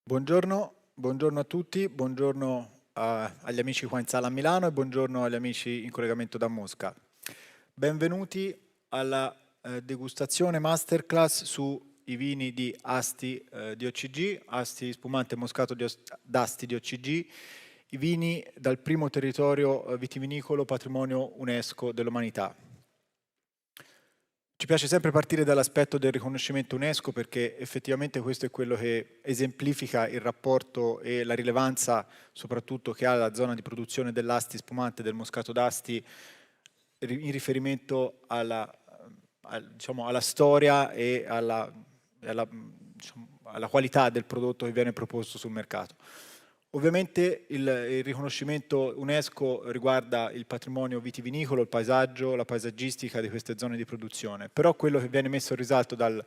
Buongiorno a tutti, buongiorno agli amici qua in Sala a Milano e buongiorno agli amici in collegamento da Mosca. Benvenuti alla degustazione masterclass sui vini di Asti di OCG, Asti spumante moscato d'Asti di OCG, i vini dal primo territorio vitivinicolo patrimonio UNESCO dell'umanità. Ci piace sempre partire dall'aspetto del riconoscimento UNESCO perché effettivamente questo è quello che esemplifica il rapporto e la rilevanza soprattutto che ha la zona di produzione dell'Asti spumante del Moscato d'Asti in riferimento diciamo, alla storia e alla qualità del prodotto che viene proposto sul mercato. Ovviamente il riconoscimento UNESCO riguarda il patrimonio vitivinicolo, il paesaggio, la paesaggistica di queste zone di produzione, però quello che viene messo in risalto dal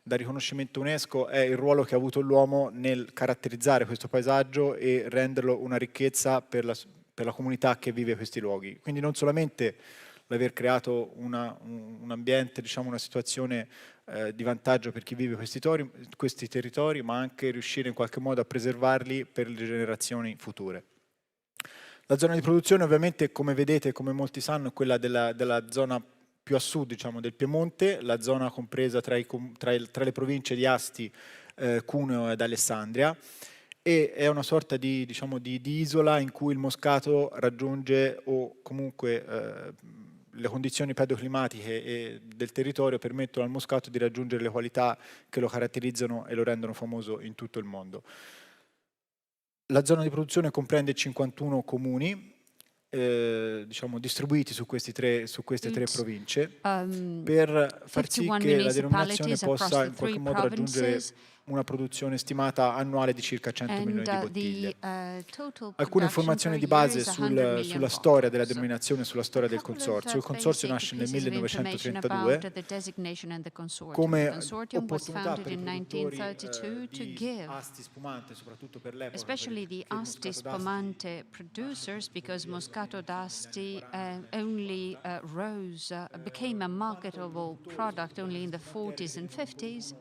riconoscimento UNESCO è il ruolo che ha avuto l'uomo nel caratterizzare questo paesaggio e renderlo una ricchezza per la comunità che vive questi luoghi. Quindi non solamente l'aver creato un ambiente, diciamo una situazione di vantaggio per chi vive questi territori, ma anche riuscire in qualche modo a preservarli per le generazioni future. La zona di produzione ovviamente, come vedete, come molti sanno, è quella della zona più a sud, diciamo, del Piemonte, la zona compresa tra le province di Asti, Cuneo ed Alessandria, e è una sorta di, diciamo, di isola in cui il moscato raggiunge o comunque le condizioni pedoclimatiche del territorio permettono al moscato di raggiungere le qualità che lo caratterizzano e lo rendono famoso in tutto il mondo. La zona di produzione comprende 51 comuni, diciamo, distribuiti su queste tre province, per far sì che la denominazione possa in qualche modo raggiungere una produzione stimata annuale di circa 100 milioni di bottiglie. Alcune informazioni di base sulla storia della denominazione e sulla storia del consorzio. Il consorzio nasce nel 1932 come opportunità per i produttori di Asti spumante, soprattutto per l'epoca, especially the Asti spumante producers, because Moscato d'Asti became a marketable product only in the 40s and 50s,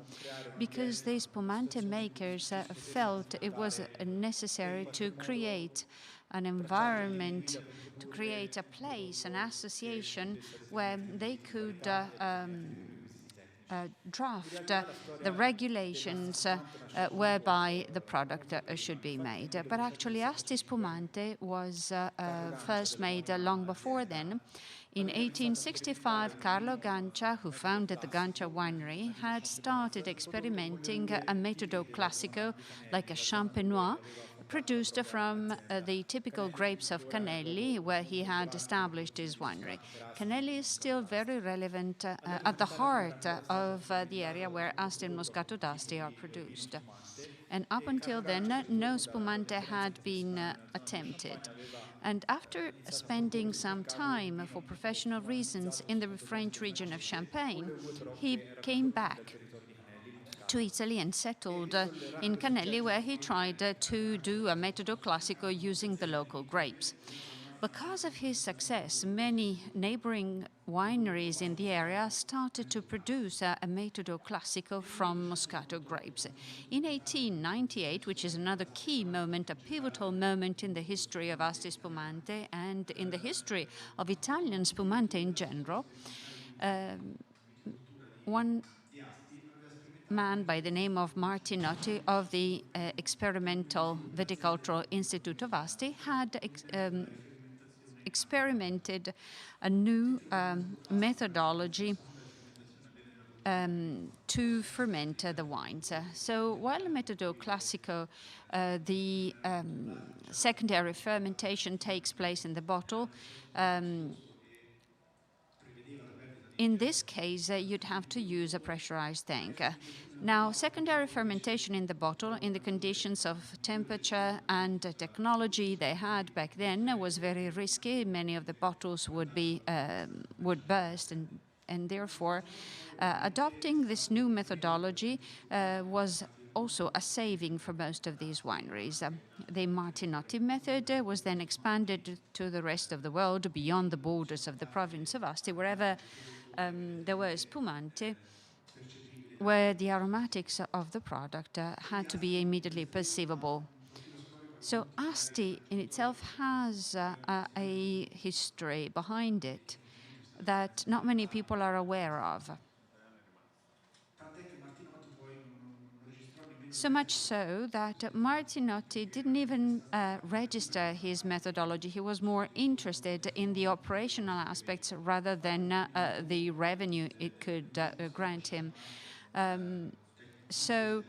because the spumante makers felt it was necessary to create an environment, to create a place, an association where they could draft the regulations whereby the product should be made. But actually, Asti Spumante was first made long before then. In 1865, Carlo Gancia, who founded the Gancia winery, had started experimenting a metodo classico, like a champenois, produced from the typical grapes of Canelli, where he had established his winery. Canelli is still very relevant at the heart of the area where Asti and Moscato d'Asti are produced. And up until then, no spumante had been attempted. And after spending some time for professional reasons in the French region of Champagne, he came back to Italy and settled in Canelli, where he tried to do a metodo classico using the local grapes. Because of his success, many neighboring wineries in the area started to produce a metodo classico from Moscato grapes. In 1898, which is another key moment, a pivotal moment in the history of Asti Spumante and in the history of Italian spumante in general, one man by the name of Martinotti of the Experimental Viticultural Institute of Asti had experimented a new methodology to ferment the wines. So while in Metodo Classico, the secondary fermentation takes place in the bottle, in this case, you'd have to use a pressurized tank. Now, secondary fermentation in the bottle, in the conditions of temperature and technology they had back then, was very risky. Many of the bottles would burst, and therefore, adopting this new methodology was also a saving for most of these wineries. The Martinotti method was then expanded to the rest of the world, beyond the borders of the province of Asti, wherever there were spumante. where the aromatics of the product had to be immediately perceivable. So Asti in itself has a history behind it that not many people are aware of. So much so that Martinotti didn't even register his methodology. He was more interested in the operational aspects rather than the revenue it could grant him. So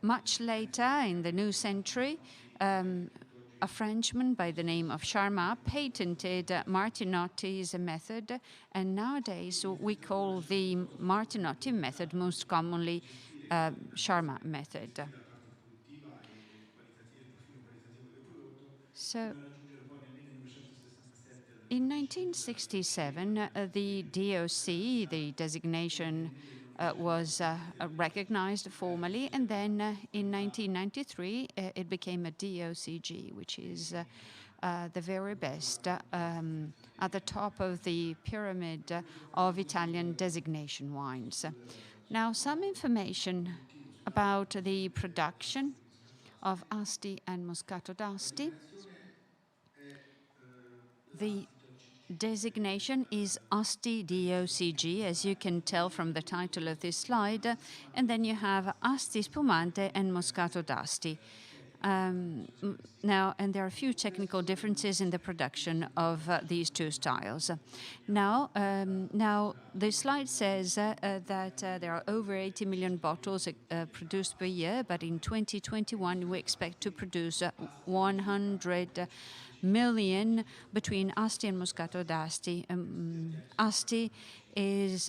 much later in the new century, a Frenchman by the name of Charmat patented Martinotti's method, and nowadays we call the Martinotti method most commonly Charmat method. So in 1967, the DOC, the designation, was recognized formally, and then in 1993 it became a DOCG, which is the very best at the top of the pyramid of Italian designation wines. Now, some information about the production of Asti and Moscato d'Asti. The designation is Asti DOCG, as you can tell from the title of this slide, and then you have Asti Spumante and Moscato d'Asti. Now, and there are a few technical differences in the production of these two styles. Now, the slide says that there are over 80 million bottles produced per year, but in 2021 we expect to produce 100 million between Asti and Moscato d'Asti. Asti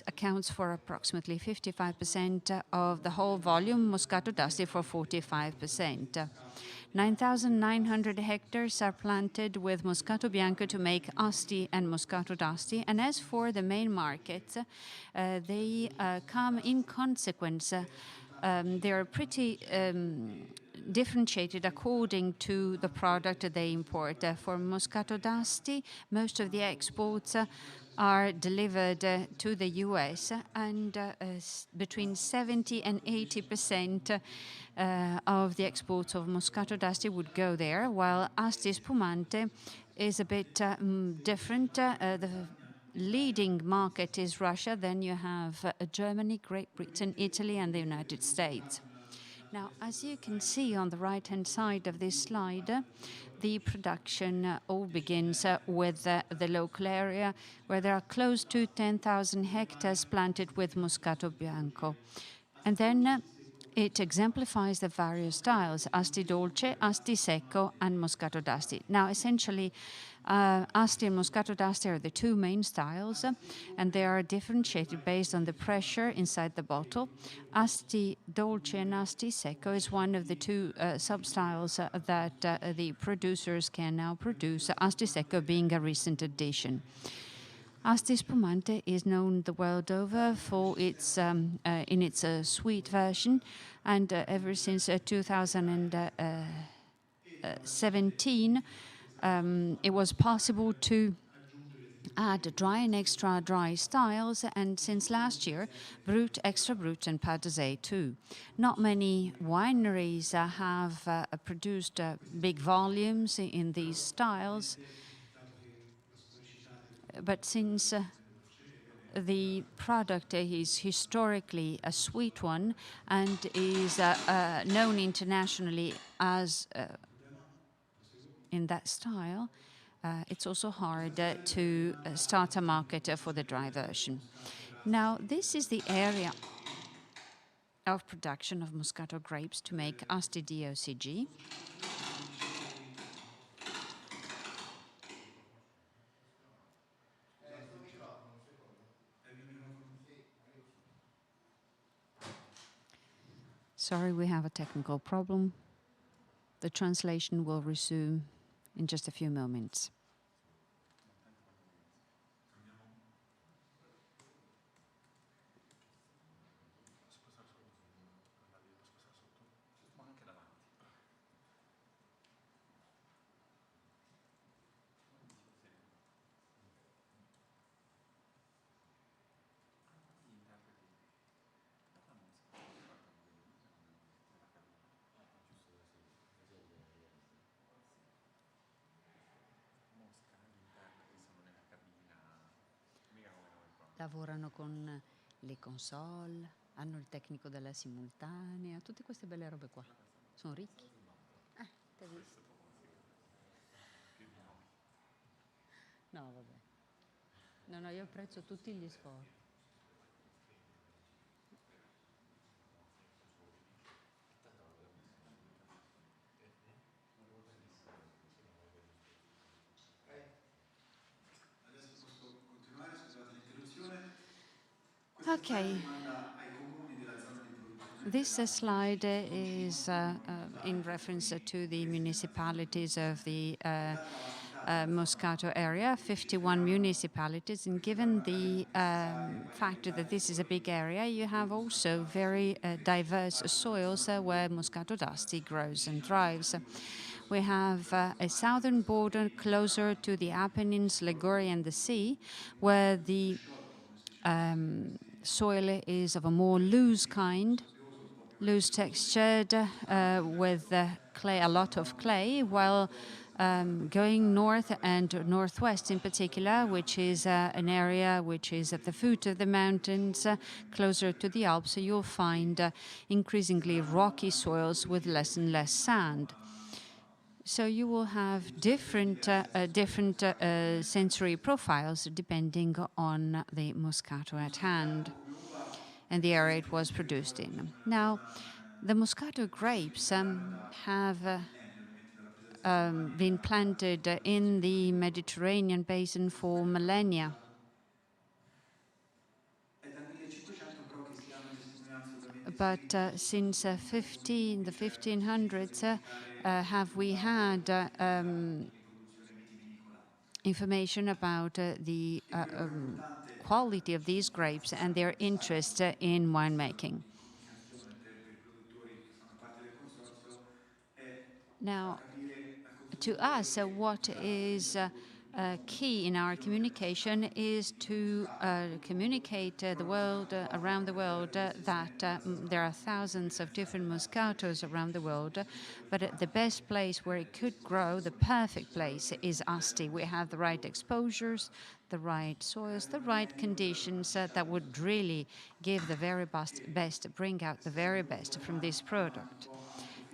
accounts for approximately 55% of the whole volume, Moscato d'Asti for 45%. 9,900 hectares are planted with Moscato Bianco to make Asti and Moscato d'Asti. And as for the main markets, they come in consequence. They are pretty differentiated according to the product they import. For Moscato d'Asti, most of the exports are delivered to the US, and between 70 and 80% of the exports of Moscato d'Asti would go there, while Asti Spumante is a bit different. The leading market is Russia, then you have Germany, Great Britain, Italy, and the United States. Now, as you can see on the right-hand side of this slide, the production all begins with the local area, where there are close to 10,000 hectares planted with Moscato Bianco. And then it exemplifies the various styles, Asti Dolce, Asti Secco, and Moscato d'Asti. Now, essentially, Asti and Moscato d'Asti are the two main styles, and they are differentiated based on the pressure inside the bottle. Asti Dolce and Asti Secco is one of the two sub-styles that the producers can now produce, Asti Secco being a recent addition. Asti Spumante is known the world over for its in its sweet version, and ever since 2017, it was possible to add dry and extra dry styles, and since last year, Brut, Extra Brut, and Pas d'Oseille too. Not many wineries have produced big volumes in these styles. But since the product is historically a sweet one and is known internationally as in that style, it's also hard to start a market for the dry version. Now, this is the area of production of Moscato grapes to make Asti DOCG. Sorry, we have a technical problem. The translation will resume in just a few moments. lavorano con le console, hanno il tecnico della simultanea, tutte queste belle robe qua. Sono ricchi. T'hai visto? No, vabbè. No, io apprezzo tutti gli sforzi. Adesso posso continuare, scusate l'interruzione. Okay. This slide is in reference to the municipalities of the Moscato area, 51 municipalities. And given the fact that this is a big area, you have also very diverse soils where Moscato d'Asti grows and thrives. We have a southern border closer to the Apennines, Liguria, and the sea, where the soil is of a more loose kind, loose textured, with clay, a lot of clay, while going north and northwest in particular, which is an area which is at the foot of the mountains, closer to the Alps, you'll find increasingly rocky soils with less and less sand. So you will have different sensory profiles depending on the Moscato at hand and the area it was produced in. Now, the Moscato grapes have been planted in the Mediterranean basin for millennia. But since the 1500s, have we had information about the quality of these grapes and their interest in winemaking. Now, to us, what is key in our communication is to communicate the world, around the world, that there are thousands of different Moscatos around the world, but the best place where it could grow, the perfect place, is Asti. We have the right exposures, the right soils, the right conditions that would really give the very best, bring out the very best from this product.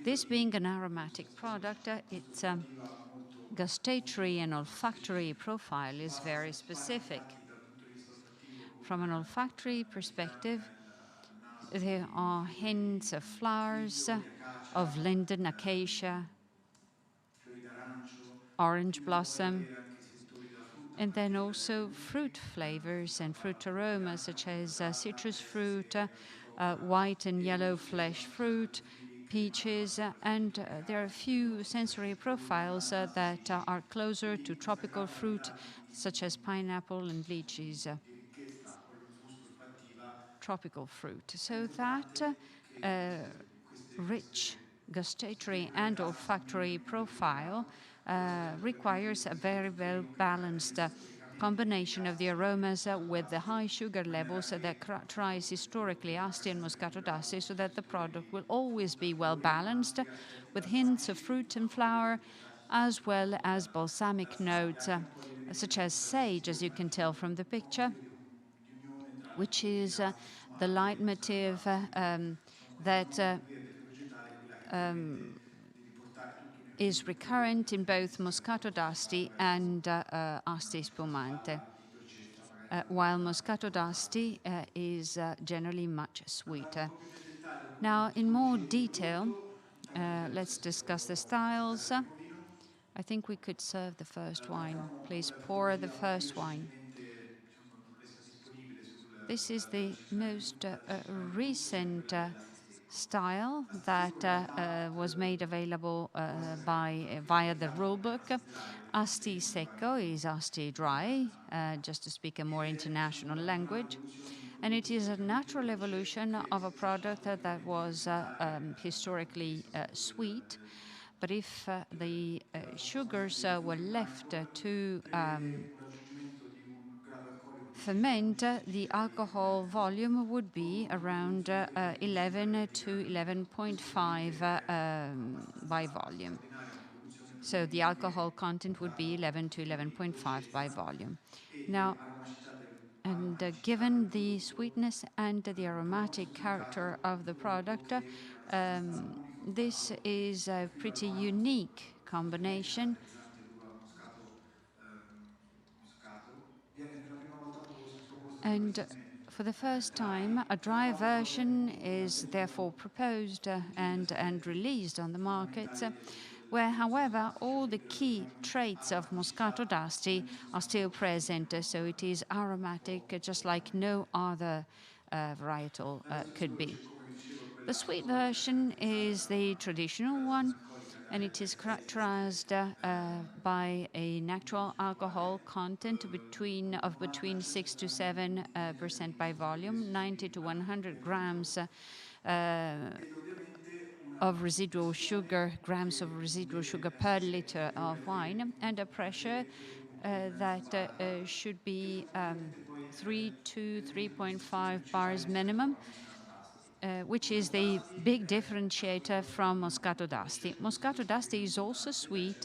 This being an aromatic product, its gustatory and olfactory profile is very specific. From an olfactory perspective, there are hints of flowers, of linden, acacia, orange blossom, and then also fruit flavors and fruit aromas such as citrus fruit, white and yellow flesh fruit, peaches, and there are a few sensory profiles that are closer to tropical fruit such as pineapple and lychees, tropical fruit. So that rich gustatory and olfactory profile requires a very well balanced combination of the aromas with the high sugar levels that characterize historically Asti and Moscato d'Asti, so that the product will always be well balanced with hints of fruit and flower, as well as balsamic notes such as sage, as you can tell from the picture, which is the leitmotif that is recurrent in both Moscato d'Asti and Asti Spumante, while Moscato d'Asti is generally much sweeter. Now, in more detail, let's discuss the styles. I think we could serve the first wine. Please pour the first wine. This is the most recent style that was made available via the rulebook. Asti Secco is Asti Dry, just to speak a more international language. And it is a natural evolution of a product that was historically sweet. But if the sugars were left to ferment, the alcohol volume would be around 11 to 11.5 by volume. So the alcohol content would be 11 to 11.5 by volume. Now, And given the sweetness and the aromatic character of the product, this is a pretty unique combination. And for the first time, a dry version is therefore proposed and released on the markets, where, however, all the key traits of Moscato d'Asti are still present. So it is aromatic, just like no other varietal could be. The sweet version is the traditional one, and it is characterized by a natural alcohol content between 6 to 7% by volume, 90 to 100 grams of residual sugar, grams of residual sugar per liter of wine, and a pressure that should be 3 to 3.5 bars minimum, which is the big differentiator from Moscato d'Asti. Moscato d'Asti is also sweet,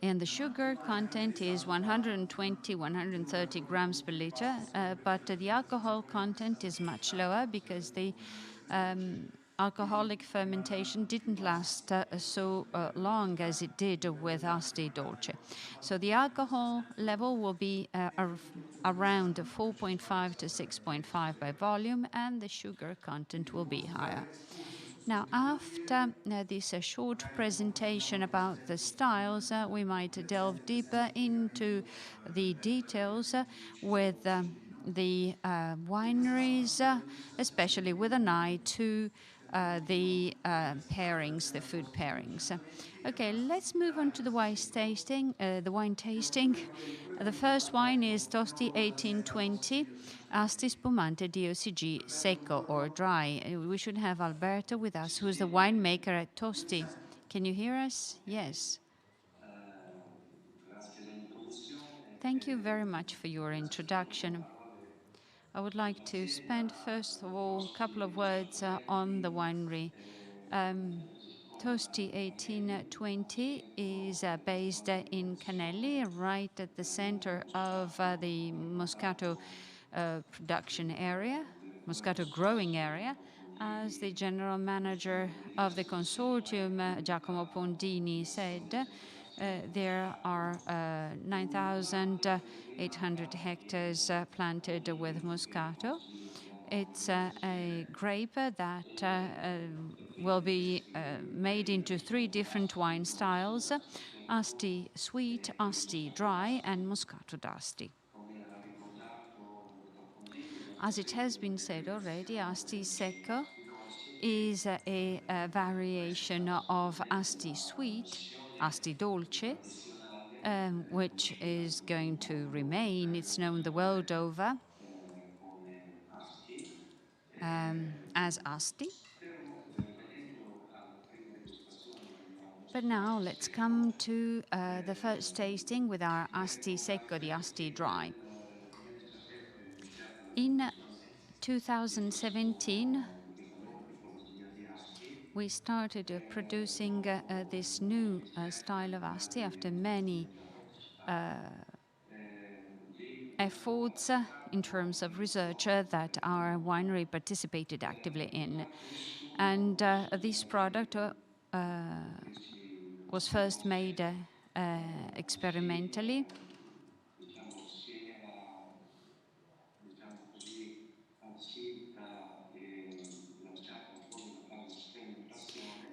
and the sugar content is 120, 130 grams per liter, but the alcohol content is much lower because the alcoholic fermentation didn't last so long as it did with Asti Dolce. So the alcohol level will be around 4.5 to 6.5 by volume, and the sugar content will be higher. Now, after this short presentation about the styles, we might delve deeper into the details with the wineries, especially with an eye to the pairings, the food pairings. Okay, let's move on to the wine tasting. The first wine is Tosti 1820, Asti Spumante DOCG Secco or dry. We should have Alberto with us, who is the winemaker at Tosti. Can you hear us? Yes. Thank you very much for your introduction. I would like to spend, first of all, a couple of words on the winery. Tosti 1820 is based in Canelli, right at the center of the Moscato production area, Moscato growing area. As the general manager of the consortium, Giacomo Pondini, said, there are 9,800 hectares planted with Moscato. It's a grape that will be made into 3 different wine styles: Asti Sweet, Asti Dry, and Moscato d'Asti. As it has been said already, Asti Secco is a variation of Asti Sweet, Asti Dolce, which is going to remain. It's known the world over as Asti. But now let's come to the first tasting with our Asti Secco, the Asti Dry. In 2017, we started producing this new style of Asti after many efforts in terms of research that our winery participated actively in. And this product was first made experimentally.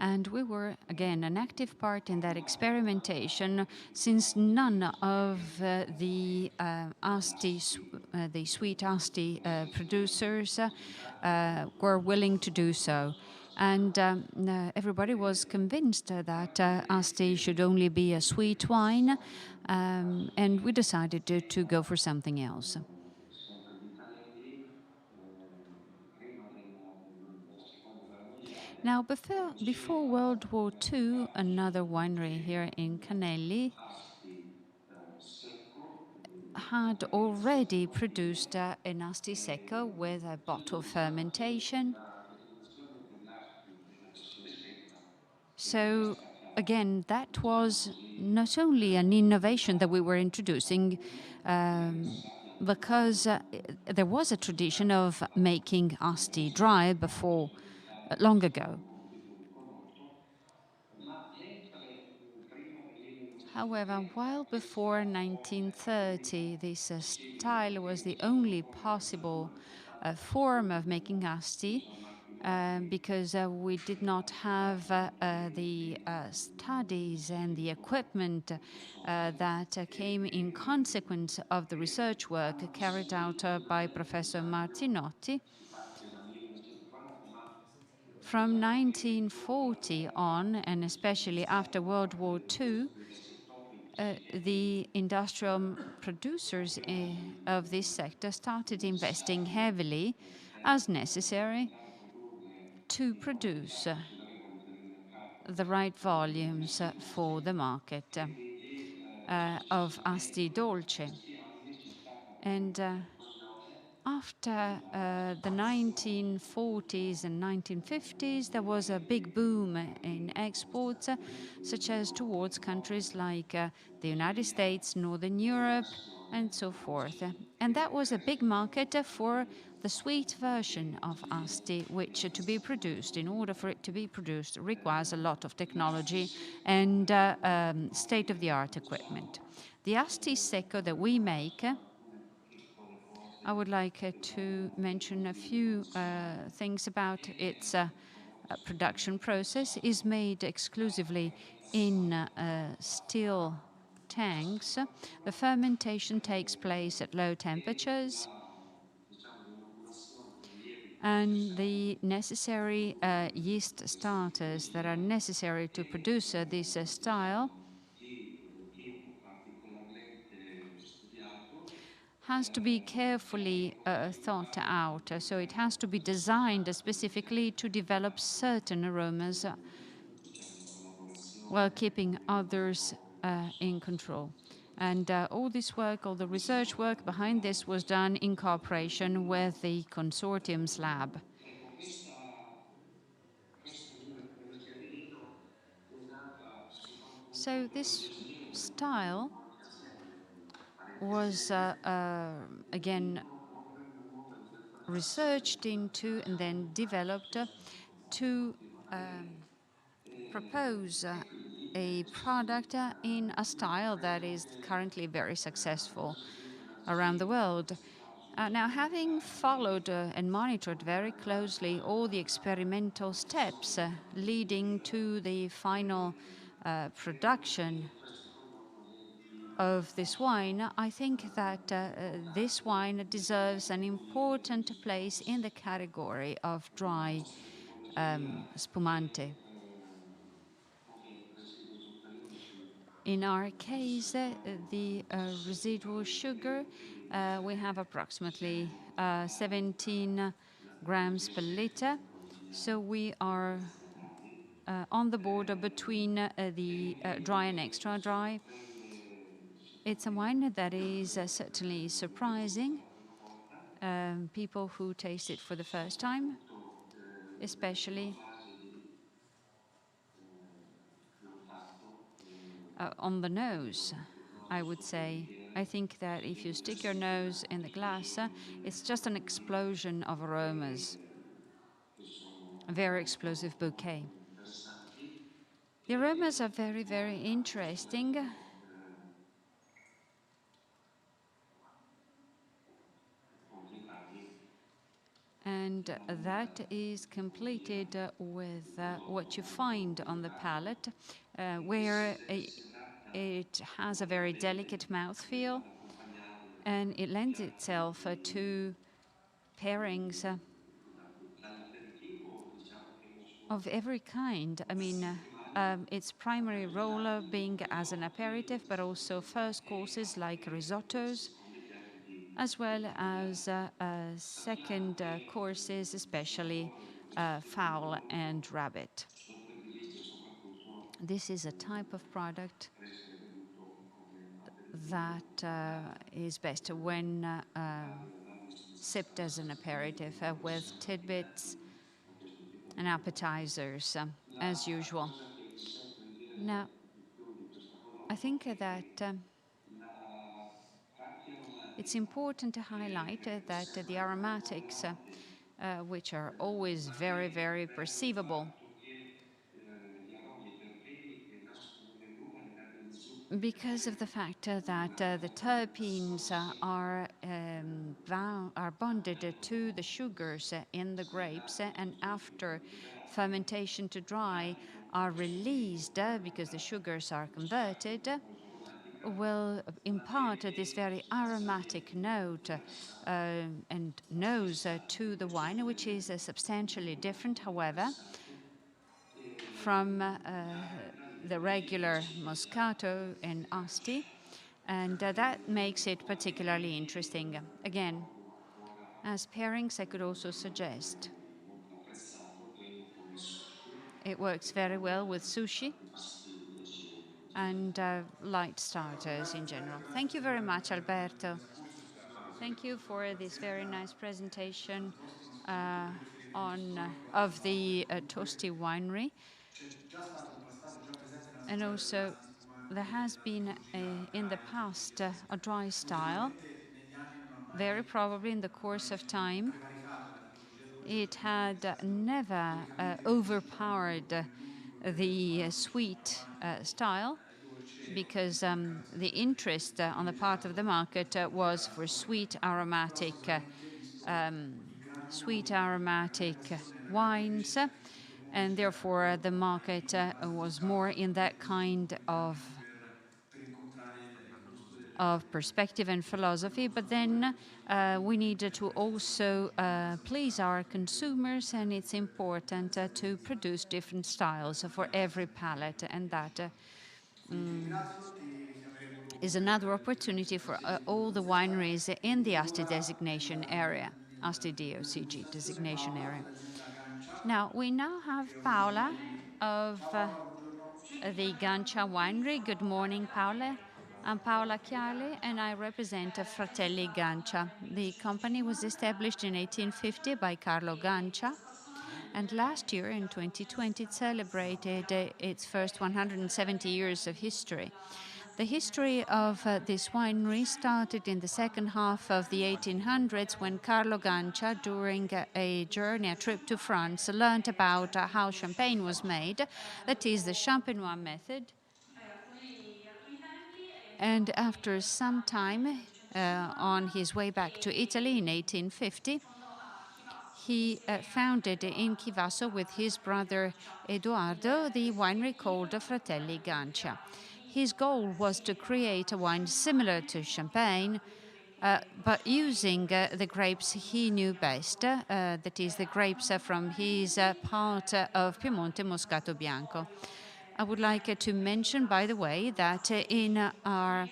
And we were, again, an active part in that experimentation, since none of the sweet Asti producers were willing to do so. And everybody was convinced that Asti should only be a sweet wine, and we decided to go for something else. Now, before World War II, another winery here in Canelli had already produced an Asti Secco with a bottle fermentation. So, again, that was not only an innovation that we were introducing, because there was a tradition of making Asti dry before long ago. However, while before 1930 this style was the only possible form of making Asti, because we did not have the studies and the equipment that came in consequence of the research work carried out by Professor Martinotti. From 1940 on, and especially after World War II, the industrial producers of this sector started investing heavily as necessary to produce the right volumes for the market of Asti Dolce. And after the 1940s and 1950s, there was a big boom in exports, such as towards countries like the United States, Northern Europe, and so forth. And that was a big market for the sweet version of Asti, which to be produced, in order for it to be produced, requires a lot of technology and state-of-the-art equipment. The Asti Secco that we make, I would like to mention a few things about its production process. It is made exclusively in steel tanks. The fermentation takes place at low temperatures, and the necessary yeast starters that are necessary to produce this style has to be carefully thought out. So it has to be designed specifically to develop certain aromas while keeping others in control. And all this work, all the research work behind this was done in cooperation with the consortium's lab. So this style was, again, researched into and then developed to propose a product in a style that is currently very successful around the world. Now, having followed and monitored very closely all the experimental steps leading to the final production of this wine, I think that this wine deserves an important place in the category of dry spumante. In our case, the residual sugar, we have approximately 17 grams per liter. So we are on the border between the dry and extra dry. It's a wine that is certainly surprising. People who taste it for the first time, especially on the nose, I would say. I think that if you stick your nose in the glass, it's just an explosion of aromas, a very explosive bouquet. The aromas are very, very interesting. And that is completed with what you find on the palate, where it has a very delicate mouthfeel, and it lends itself to pairings of every kind. I mean, its primary role being as an aperitif, but also first courses like risottos, as well as second courses, especially fowl and rabbit. This is a type of product that is best when sipped as an aperitif with tidbits and appetizers, as usual. Now, I think that It's important to highlight that the aromatics, which are always very, very perceivable, because of the fact that the terpenes are bonded to the sugars in the grapes, and after fermentation to dry are released because the sugars are converted, will impart this very aromatic note and nose to the wine, which is substantially different, however, from the regular Moscato and Asti, and that makes it particularly interesting. Again, as pairings, I could also suggest it works very well with sushi and light starters in general. Thank you very much, Alberto. Thank you for this very nice presentation of the Tosti winery. And also, there has been in the past a dry style, very probably in the course of time. It had never overpowered the sweet style, because the interest on the part of the market was for sweet aromatic wines, and therefore the market was more in that kind of perspective and philosophy. But then we needed to also please our consumers, and it's important to produce different styles for every palate, and that is another opportunity for all the wineries in the Asti designation area, Asti DOCG designation area. Now, we now have Paola of the Gancia Winery. Good morning, Paola. I'm Paola Chiale, and I represent Fratelli Gancia. The company was established in 1850 by Carlo Gancia, and last year, in 2020, it celebrated its first 170 years of history. The history of this winery started in the second half of the 1800s, when Carlo Gancia, during a trip to France, learned about how champagne was made, that is, the Champenois method. And after some time, on his way back to Italy in 1850, he founded in Chivasso with his brother Edoardo the winery called Fratelli Gancia. His goal was to create a wine similar to champagne, but using the grapes he knew best, that is, the grapes from his part of Piemonte, Moscato Bianco. I would like to mention, by the way, that in our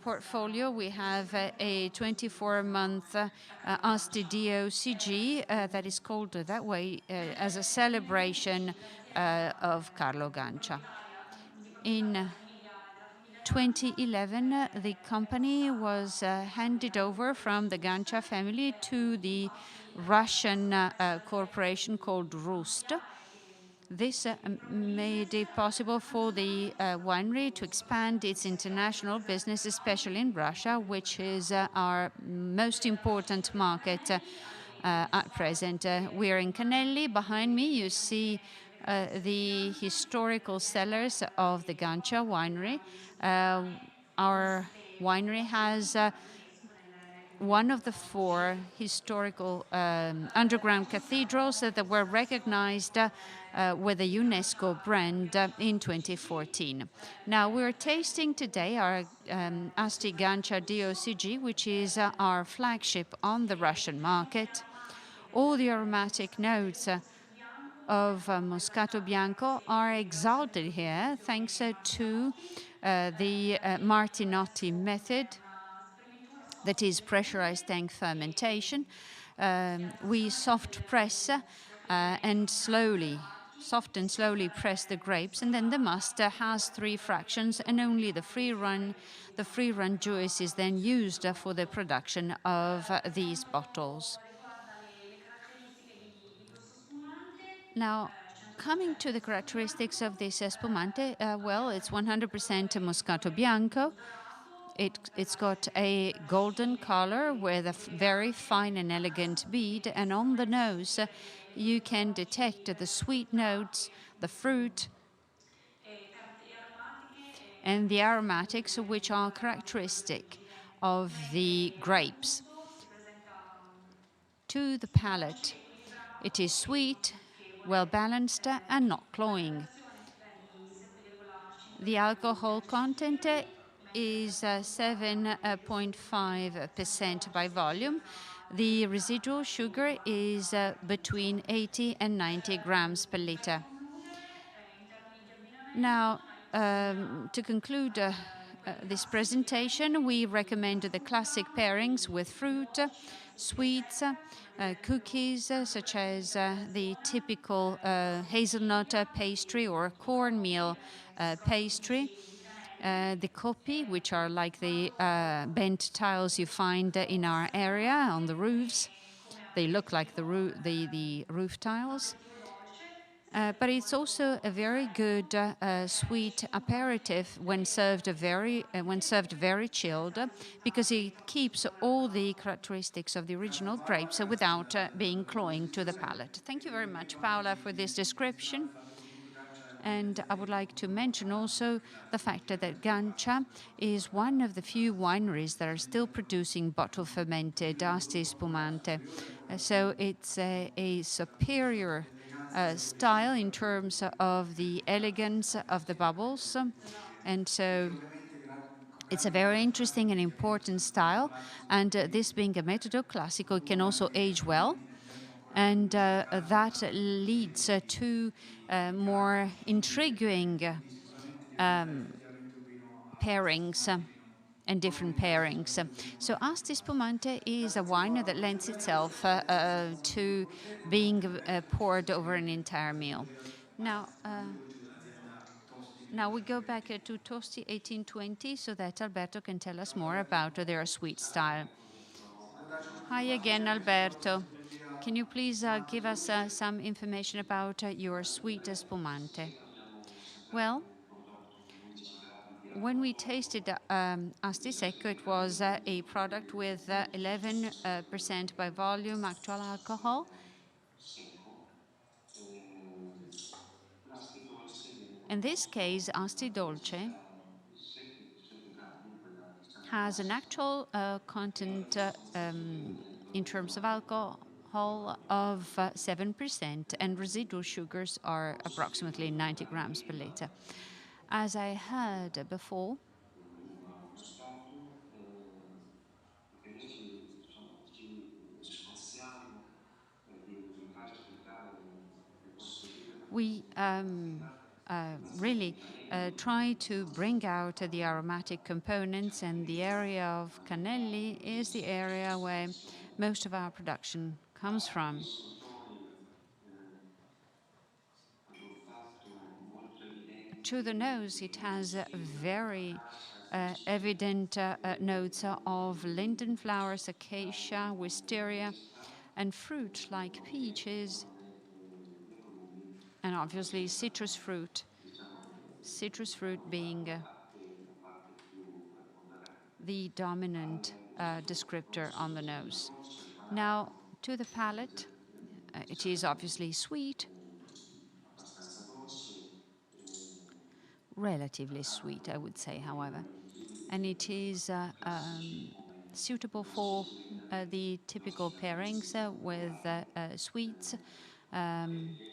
portfolio, we have a 24-month Asti DOCG that is called that way as a celebration of Carlo Gancia. In 2011, the company was handed over from the Gancia family to the Russian corporation called Rust. This made it possible for the winery to expand its international business, especially in Russia, which is our most important market at present. We are in Canelli. Behind me, you see the historical cellars of the Gancia winery. Our winery has one of the 4 historical underground cathedrals that were recognized with a UNESCO brand in 2014. Now, we're tasting today our Asti Gancia DOCG, which is our flagship on the Russian market. All the aromatic notes of Moscato Bianco are exalted here thanks to the Martinotti method, that is pressurized tank fermentation. We soft and slowly press the grapes, and then the must has 3 fractions, and only the free run juice is then used for the production of these bottles. Now, coming to the characteristics of this spumante, well, it's 100% Moscato Bianco. It's got a golden color with a very fine and elegant bead, and on the nose you can detect the sweet notes, the fruit, and the aromatics which are characteristic of the grapes. To the palate, it is sweet, well balanced, and not cloying. The alcohol content is 7.5% by volume. The residual sugar is between 80 and 90 grams per liter. Now, to conclude this presentation, we recommend the classic pairings with fruit, sweets, cookies, such as the typical hazelnut pastry or cornmeal pastry. The coppi, which are like the bent tiles you find in our area on the roofs. They look like the roof tiles. But it's also a very good sweet aperitif when served very chilled, because it keeps all the characteristics of the original grapes without being cloying to the palate. Thank you very much, Paola, for this description. And I would like to mention also the fact that Gancia is one of the few wineries that are still producing bottle fermented Asti Spumante. So it's a superior style in terms of the elegance of the bubbles. And so it's a very interesting and important style. And this being a metodo classico, it can also age well. And that leads to more intriguing pairings and different pairings. So Asti Spumante is a wine that lends itself to being poured over an entire meal. Now, we go back to Tosti 1820 so that Alberto can tell us more about their sweet style. Hi again, Alberto. Can you please give us some information about your sweet spumante? Well, when we tasted Asti Secco, it was a product with 11% by volume actual alcohol. In this case, Asti Dolce has an actual content in terms of alcohol of 7%, and residual sugars are approximately 90 grams per liter. As I heard before, we really try to bring out the aromatic components, and the area of Cannelli is the area where most of our production comes from. To the nose, it has very evident notes of linden flowers, acacia, wisteria, and fruit like peaches, and obviously citrus fruit. Citrus fruit being the dominant descriptor on the nose. Now, to the palate, it is obviously sweet, relatively sweet, I would say, however. And it is suitable for the typical pairings with sweets,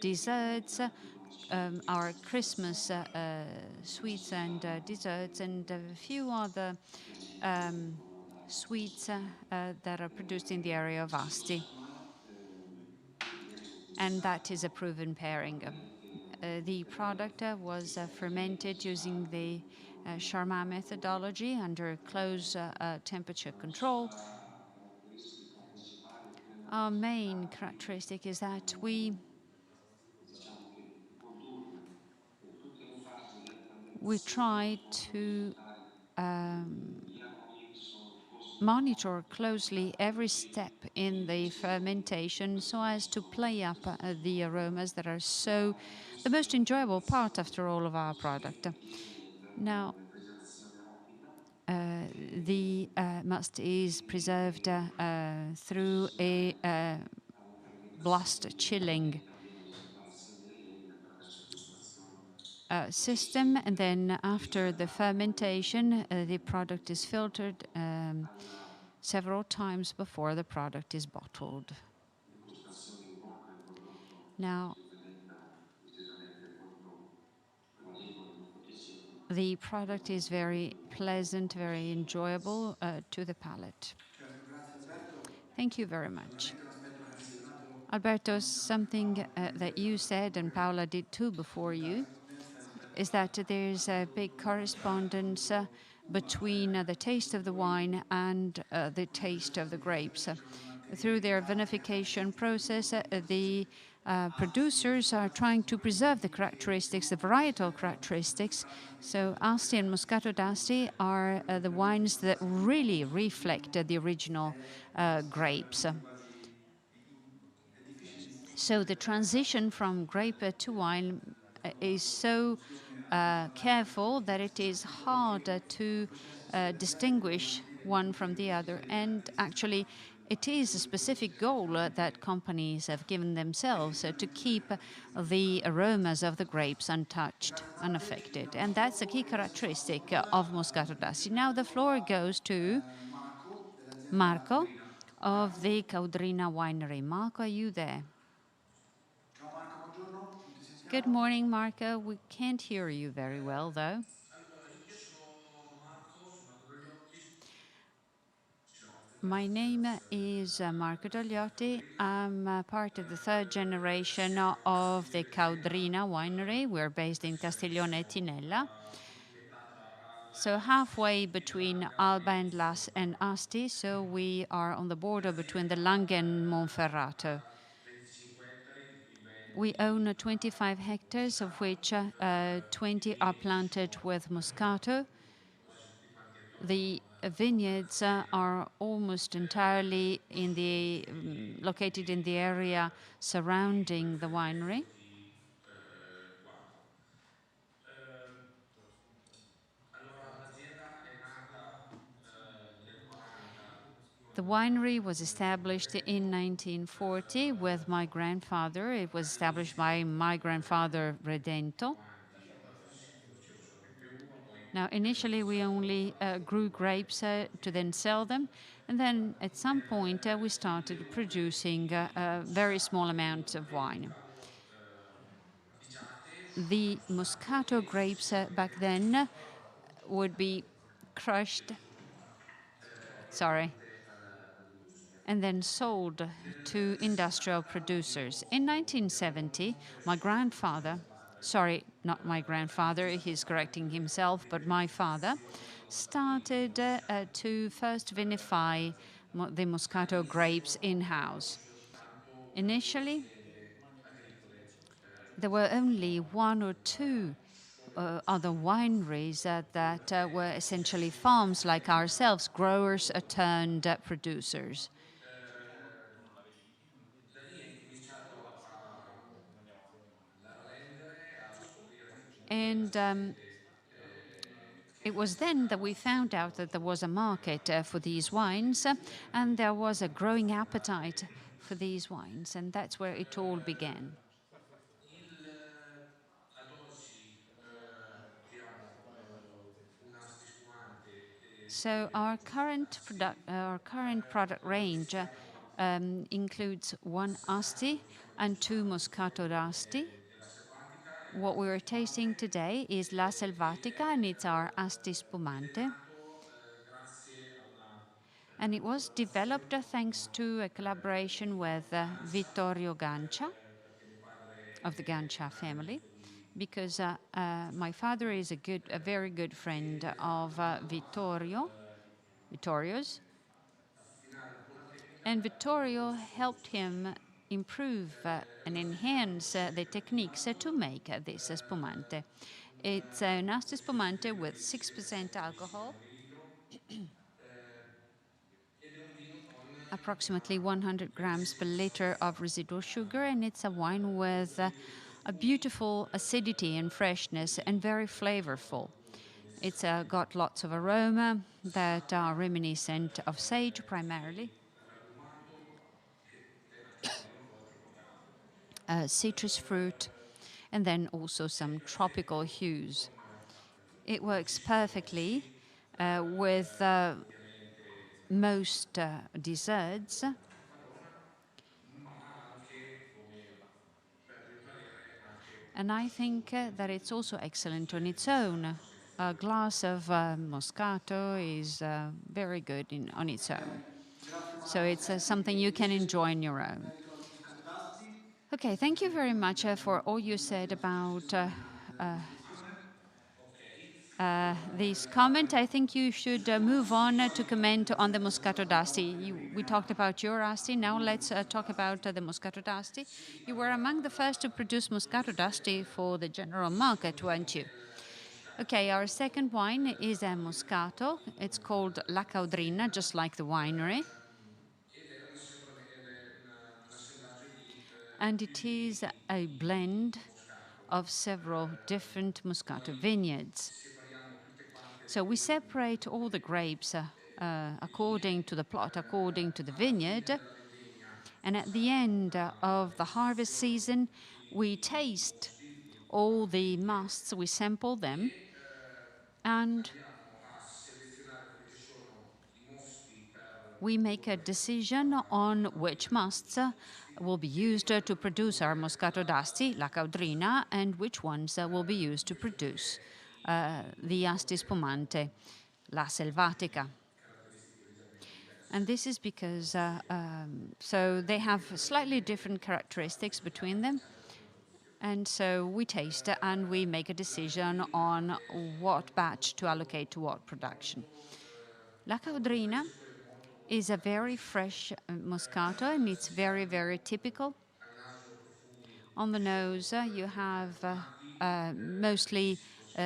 desserts, our Christmas sweets and desserts, and a few other sweets that are produced in the area of Asti. And that is a proven pairing. The product was fermented using the Charmat methodology under close temperature control. Our main characteristic is that we try to monitor closely every step in the fermentation so as to play up the aromas that are the most enjoyable part, after all, of our product. Now, The must is preserved through a blast chilling system, and then after the fermentation, the product is filtered several times before the product is bottled. Now, the product is very pleasant, very enjoyable to the palate. Thank you very much. Alberto, something that you said, and Paola did too before you, is that there's a big correspondence between the taste of the wine and the taste of the grapes. Through their vinification process, the producers are trying to preserve the characteristics, the varietal characteristics. So Asti and Moscato d'Asti are the wines that really reflect the original grapes. So the transition from grape to wine is so careful that it is hard to distinguish one from the other. And actually, it is a specific goal that companies have given themselves to keep the aromas of the grapes untouched, unaffected. And that's a key characteristic of Moscato d'Asti. Now the floor goes to Marco of the Caudrina Winery. Marco, are you there? Good morning, Marco. We can't hear you very well, though. My name is Marco Dogliotti. I'm part of the third generation of the Caudrina Winery. We're based in Castiglione e Tinella. So halfway between Alba and Las and Asti, so we are on the border between the Langhe and Monferrato. We own 25 hectares, of which 20 are planted with Moscato. The vineyards are almost entirely located in the area surrounding the winery. The winery was established in 1940 with my grandfather. It was established by my grandfather Redento. Now, initially, we only grew grapes to then sell them. And then at some point, we started producing very small amounts of wine. The Moscato grapes back then would be crushed, and then sold to industrial producers. In 1970, my grandfather, not my grandfather, he's correcting himself, but my father, started to first vinify the Moscato grapes in-house. Initially, there were only one or two other wineries that were essentially farms like ourselves, growers turned producers. And it was then that we found out that there was a market for these wines, and there was a growing appetite for these wines, and that's where it all began. So our current product range includes one Asti and two Moscato d'Asti. What we are tasting today is La Selvatica, and it's our Asti Spumante. And it was developed thanks to a collaboration with Vittorio Gancia of the Gancia family, because my father is a very good friend of Vittorio's, and Vittorio helped him improve and enhance the techniques to make this spumante. It's an Asti Spumante with 6% alcohol, approximately 100 grams per liter of residual sugar, and it's a wine with a beautiful acidity and freshness and very flavorful. It's got lots of aroma that are reminiscent of sage primarily, citrus fruit, and then also some tropical hues. It works perfectly with most desserts. And I think that it's also excellent on its own. A glass of Moscato is very good on its own. So it's something you can enjoy on your own. Okay, thank you very much for all you said about this comment. I think you should move on to comment on the Moscato d'Asti. We talked about your Asti. Now let's talk about the Moscato d'Asti. You were among the first to produce Moscato d'Asti for the general market, weren't you? Okay, our second wine is a Moscato. It's called La Caudrina, just like the winery. And it is a blend of several different Moscato vineyards. So we separate all the grapes according to the plot, according to the vineyard. And at the end of the harvest season, we taste all the musts, we sample them, and we make a decision on which musts will be used to produce our Moscato d'Asti, La Caudrina, and which ones will be used to produce the Asti Spumante, La Selvatica. And this is because, so they have slightly different characteristics between them. And so we taste and we make a decision on what batch to allocate to what production. La Caudrina is a very fresh Moscato, and it's very, very typical. On the nose, you have mostly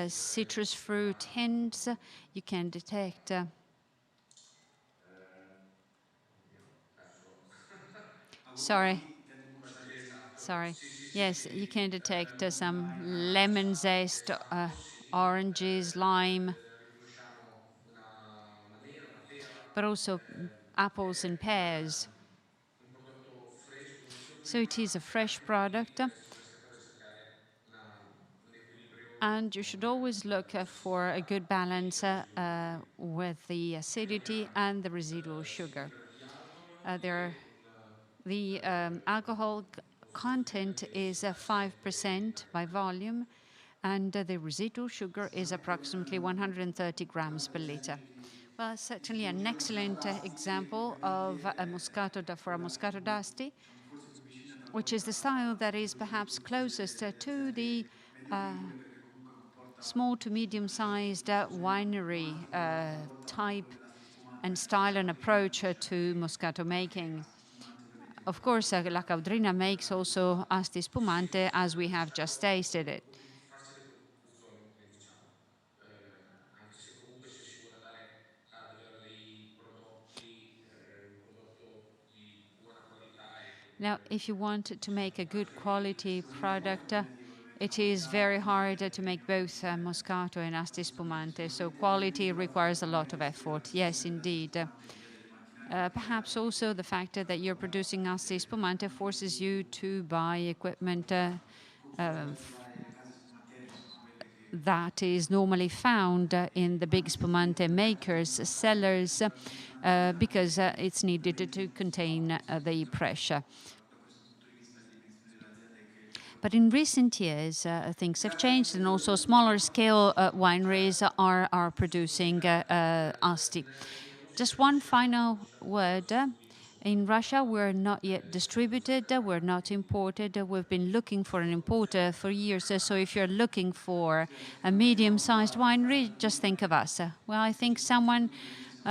citrus fruit hints. You can detect sorry. Yes, you can detect some lemon zest, oranges, lime, but also apples and pears. So it is a fresh product. And you should always look for a good balance with the acidity and the residual sugar. The alcohol content is 5% by volume, and the residual sugar is approximately 130 grams per liter. Well, certainly an excellent example of a for a Moscato d'Asti, which is the style that is perhaps closest to the small to medium-sized winery type and style and approach to Moscato making. Of course, La Caudrina makes also Asti Spumante as we have just tasted it. Now, if you want to make a good quality product, it is very hard to make both Moscato and Asti Spumante, so quality requires a lot of effort. Yes, indeed. Perhaps also the fact that you're producing Asti Spumante forces you to buy equipment that is normally found in the big spumante makers, sellers, because it's needed to contain the pressure. But in recent years, things have changed, and also smaller scale wineries are producing Asti. Just one final word. In Russia, we're not yet distributed, we're not imported. We've been looking for an importer for years. So if you're looking for a medium-sized winery, just think of us. Well, I think someone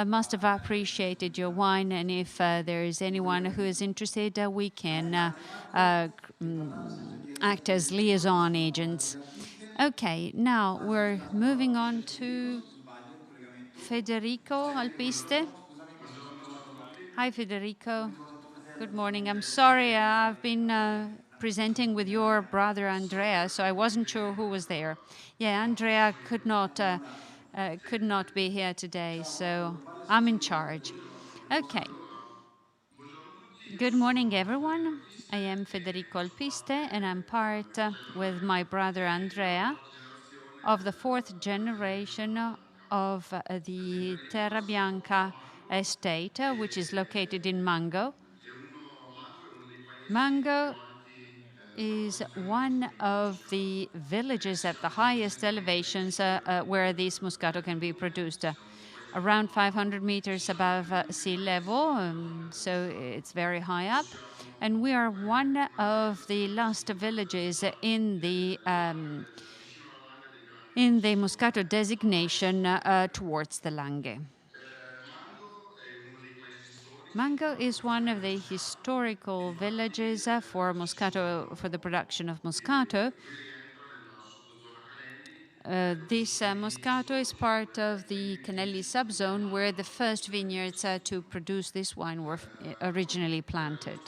must have appreciated your wine, and if there is anyone who is interested, we can act as liaison agents. Okay, now we're moving on to Federico Alpiste. Hi, Federico. Good morning. I'm sorry, I've been presenting with your brother Andrea, so I wasn't sure who was there. Yeah, Andrea could not could not be here today, so I'm in charge. Okay. Good morning, everyone. I am Federico Alpiste, and I'm part, with my brother Andrea, of the fourth generation of the Terra Bianca estate, which is located in Mango. Mango is one of the villages at the highest elevations where this Moscato can be produced, around 500 meters above sea level, so it's very high up. And we are one of the last villages in the Moscato designation towards the Langhe. Mango is one of the historical villages for Moscato, for the production of Moscato. This Moscato is part of the Canelli subzone where the first vineyards to produce this wine were originally planted.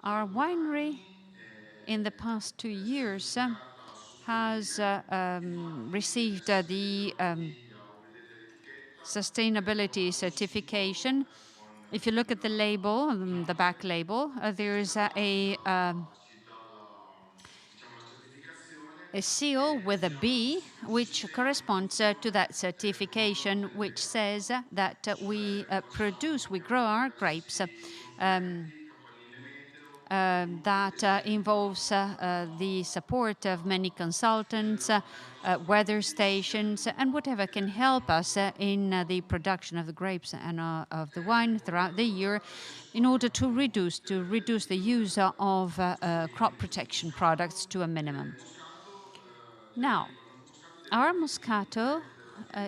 Our winery in the past 2 years has received the sustainability certification. If you look at the label, the back label, there is a seal with a B, which corresponds to that certification, which says that we grow our grapes that involves the support of many consultants, weather stations, and whatever can help us in the production of the grapes and of the wine throughout the year in order to reduce the use of crop protection products to a minimum. Now, our Moscato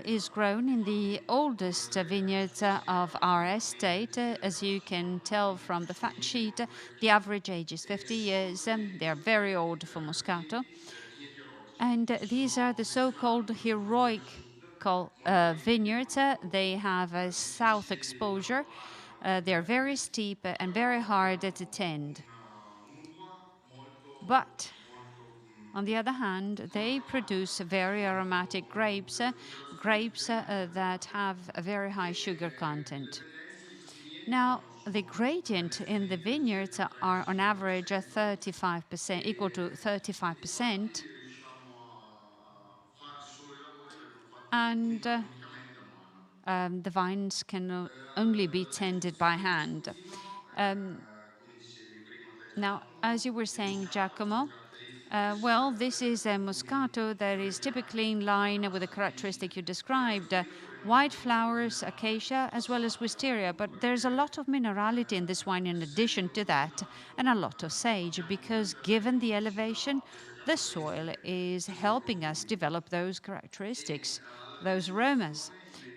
is grown in the oldest vineyards of our estate. As you can tell from the fact sheet, the average age is 50 years. They are very old for Moscato. And these are the so-called heroic vineyards. They have a south exposure. They're very steep and very hard to tend. But on the other hand, they produce very aromatic grapes, that have a very high sugar content. Now, the gradient in the vineyards are on average 35%, equal to 35%. And the vines can only be tended by hand. Now, as you were saying, Giacomo, well, this is a Moscato that is typically in line with the characteristic you described, white flowers, acacia, as well as wisteria. But there's a lot of minerality in this wine in addition to that, and a lot of sage, because given the elevation, the soil is helping us develop those characteristics, those aromas.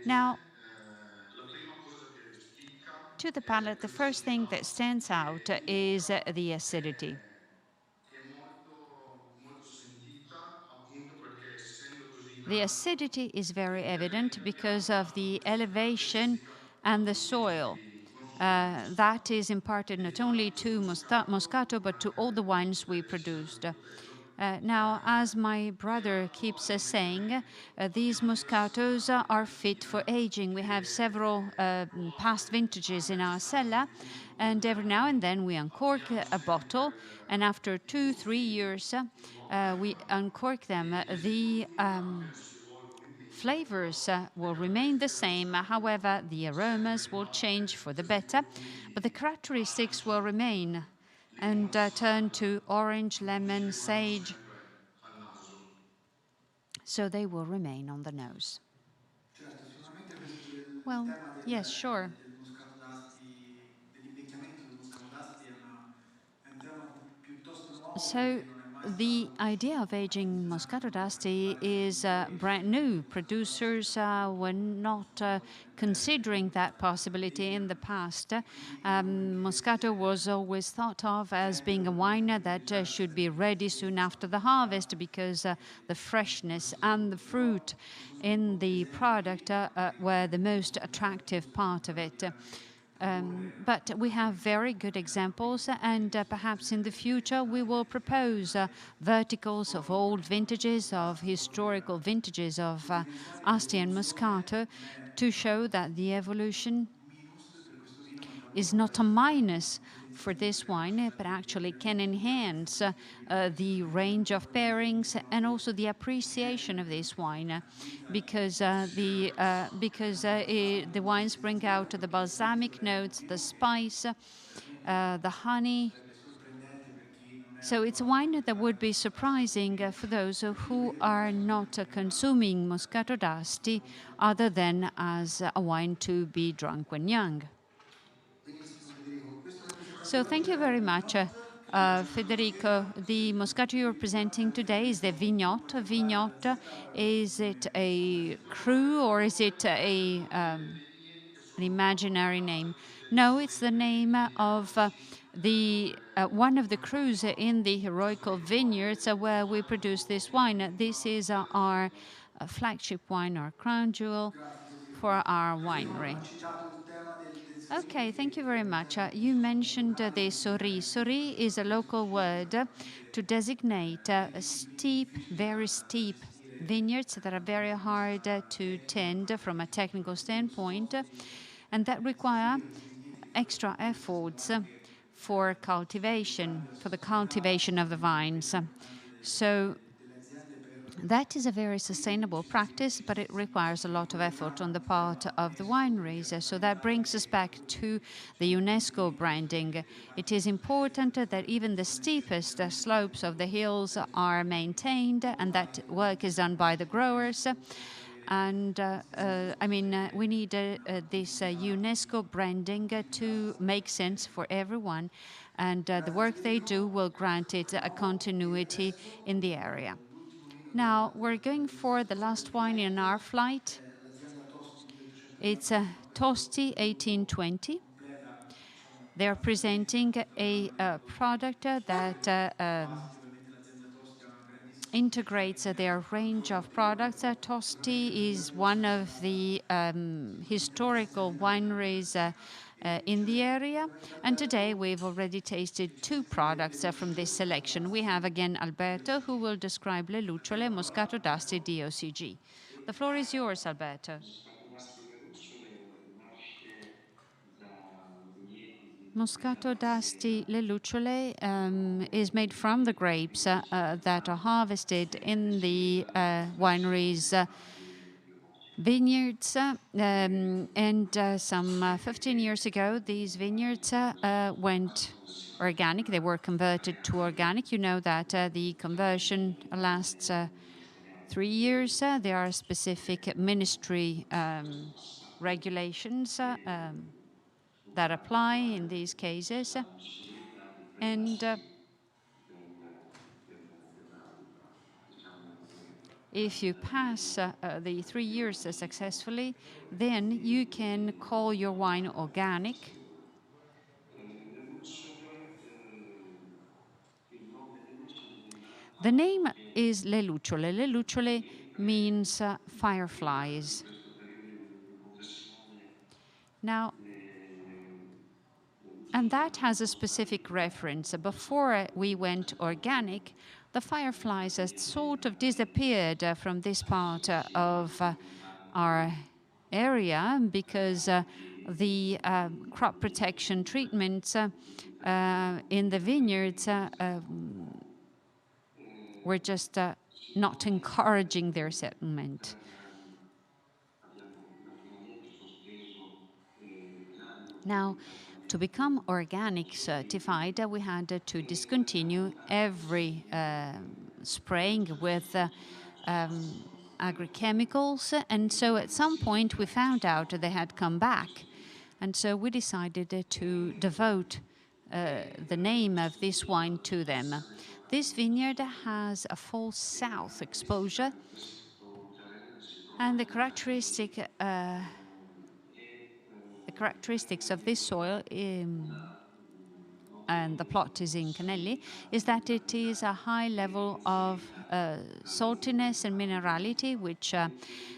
Now, to the palate, the first thing that stands out is the acidity. The acidity is very evident because of the elevation and the soil. That is imparted not only to Moscato, but to all the wines we produced. Now, as my brother keeps saying, these Moscatos are fit for aging. We have several past vintages in our cellar, and every now and then we uncork a bottle, and after 2-3 years, we uncork them. The flavors will remain the same, however, the aromas will change for the better, but the characteristics will remain and turn to orange, lemon, sage, so they will remain on the nose. Certo, sicuramente questo del Well, tema yes, sure. del Moscato d'Asti, dell'invecchiamento del Moscato d'Asti è un tema piuttosto nuovo So perché non è mai the stato idea of aging Moscato d'Asti is utilizzato brand new. Producers were not considering that possibility in the past. Moscato was always thought of as being a wine that should be ready soon after the harvest because the freshness and the fruit in the product were the most attractive part of it. But we have very good examples, and perhaps in the future we will propose verticals of old vintages, of historical vintages of Asti and Moscato, to show that the evolution minus, per questo vino manca is ancora not a minus il for potenziale this di wine, crescita, but actually di can enhance the range of pairings and also the appreciation of this wine, because the wines bring out the balsamic notes, the spice, the honey. sarebbe sorprendente per chi non è So it's a wine that would be surprising for those who are not consuming Moscato d'Asti other than as a wine to be drunk when young. benissimo Federico. Questo che avete So presentato thank oggi you è very il much, Not, che invece è una Federico. bottega The Moscato you're presenting today is the Vignot. Vignot, is it a cru or is it an imaginary name? No, it's the name of one of the crus in the heroical vineyards where we produce this wine. This is our flagship wine, our crown jewel for our winery. ha citato il tema del Okay, Sori, thank you very che è un much. termine You mentioned locale, the Sori. Sori is a local word to designate steep, very steep vineyards that are very hard to tend from a technical standpoint, and that require extra efforts for cultivation, for the cultivation of the vines. So delle aziende per that is a very sustainable practice, but it requires a lot of effort on the part of the wineries. So that brings us back to the UNESCO branding. It is important that even the steepest slopes of the hills are maintained and that work is done by the growers. And we need this UNESCO branding to make sense for everyone. And the work they do will grant it a continuity in the area. Now, we're going for the last wine in our flight. l'azienda Tosti 1820 It's Tosti 1820. completa, diciamo, They're presenting a product that ovviamente l'azienda Tosti ha una grandissima integrates their range of products. Tosti is one of the historical wineries in the area. And today we've already tasted two products from this selection. We have again Alberto, who will describe Le Lucciole Moscato d'Asti DOCG. The floor is yours, Alberto. Moscato d'Asti Le Lucciole is made from the grapes that are harvested in the wineries' vineyards. Some 15 years ago, these vineyards went organic. They were converted to organic. You know that the conversion lasts 3 years. There are specific ministry regulations that apply in these cases. And if you pass the 3 years successfully, then you can call your wine organic. The name is Le Lucciole. Le Lucciole means fireflies. Now, and that has a specific reference. Before we went organic, the fireflies had sort of disappeared from this part of our area because the crop protection treatments in the vineyards were just not encouraging their settlement. Now, to become organic certified, we had to discontinue every spraying with agrochemicals. And so at some point we found out they had come back. And so we decided to devote the name of this wine to them. This vineyard has a full south exposure. And the characteristics of this soil, and the plot is in Canelli, is that it is a high level of saltiness and minerality, which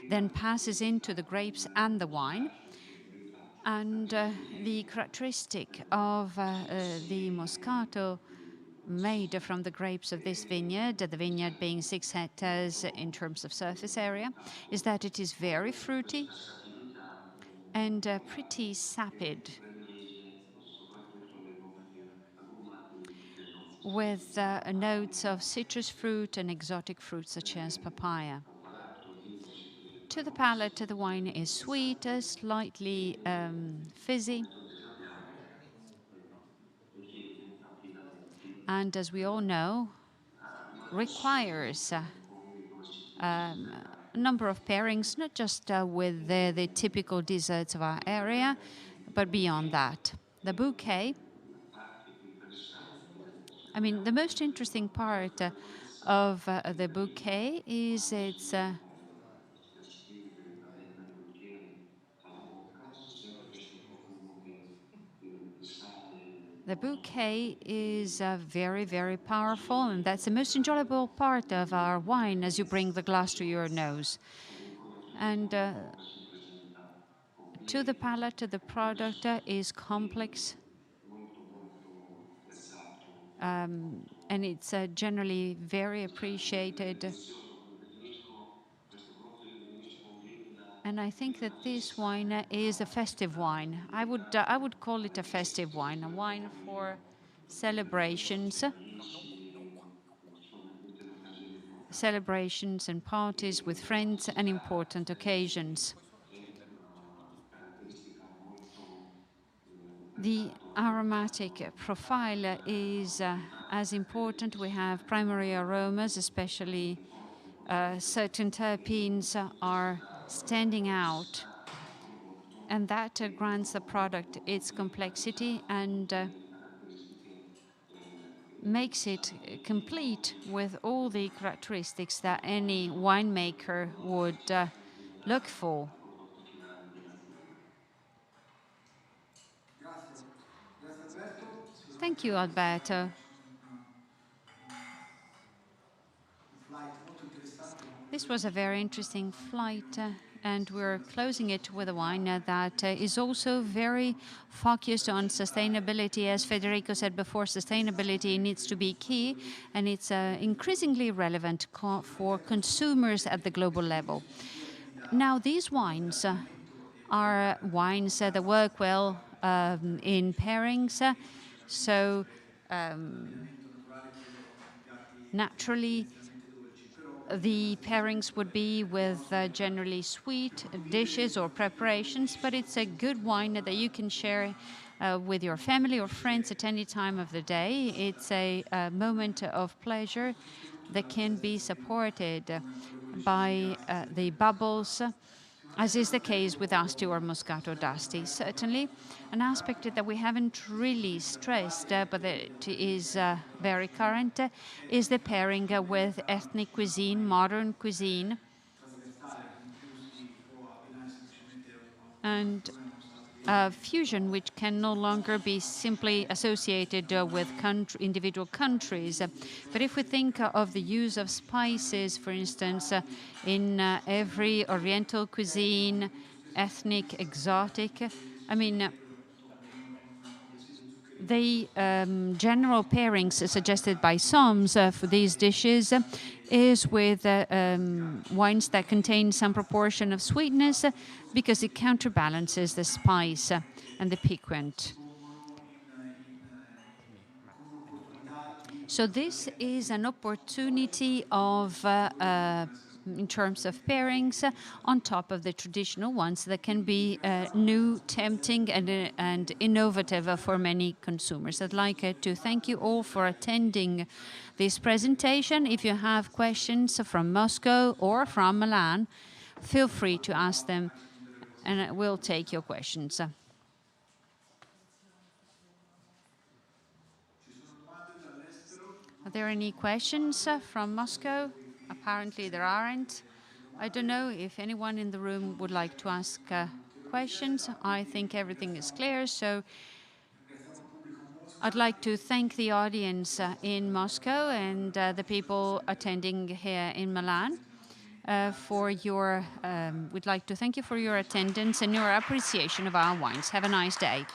then passes into the grapes and the wine. And the characteristic of the Moscato made from the grapes of this vineyard, the vineyard being 6 hectares in terms of surface area, is that it is very fruity and pretty sapid, with notes of citrus fruit and exotic fruits such as papaya. To the palate, the wine is sweet, slightly fizzy, and as we all know, requires a number of pairings, not just with the typical desserts of our area, but beyond that. The bouquet, I mean, the most interesting part of the bouquet is its the bouquet is very, very powerful, and that's the most enjoyable part of our wine as you bring the glass to your nose. And to the palate, the product is complex, and it's generally very appreciated. And I think that this wine is a festive wine. I would call it a festive wine, a wine for celebrations, celebrations and parties with friends and important occasions. The aromatic profile is as important. We have primary aromas, especially certain terpenes are standing out, and that grants the product its complexity and makes it complete with all the characteristics that any winemaker would look for. Thank you, Alberto. This was a very interesting flight, and we're closing it with a wine that is also very focused on sustainability. As Federico said before, sustainability needs to be key, and it's increasingly relevant for consumers at the global level. Now, these wines are wines that work well in pairings, so naturally, the pairings would be with generally sweet dishes or preparations, but it's a good wine that you can share with your family or friends at any time of the day. It's a moment of pleasure that can be supported by the bubbles, as is the case with Asti or Moscato d'Asti. Certainly, an aspect that we haven't really stressed, but that is very current, is the pairing with ethnic cuisine, modern cuisine, and fusion, which can no longer be simply associated with individual countries. But if we think of the use of spices, for instance, in every Oriental cuisine, ethnic, exotic, I mean, the general pairings suggested by SOMS for these dishes is with wines that contain some proportion of sweetness because it counterbalances the spice and the piquant. So this is an opportunity of in terms of pairings on top of the traditional ones that can be new, tempting, and innovative for many consumers. I'd like to thank you all for attending this presentation. If you have questions from Moscow or from Milan, feel free to ask them, and we'll take your questions. Are there any questions from Moscow? Apparently there aren't. I don't know if anyone in the room would like to ask questions. I think everything is clear, so I'd like to thank the audience in Moscow and the people attending here in Milan. we'd like to thank you for your attendance and your appreciation of our wines. Have a nice day.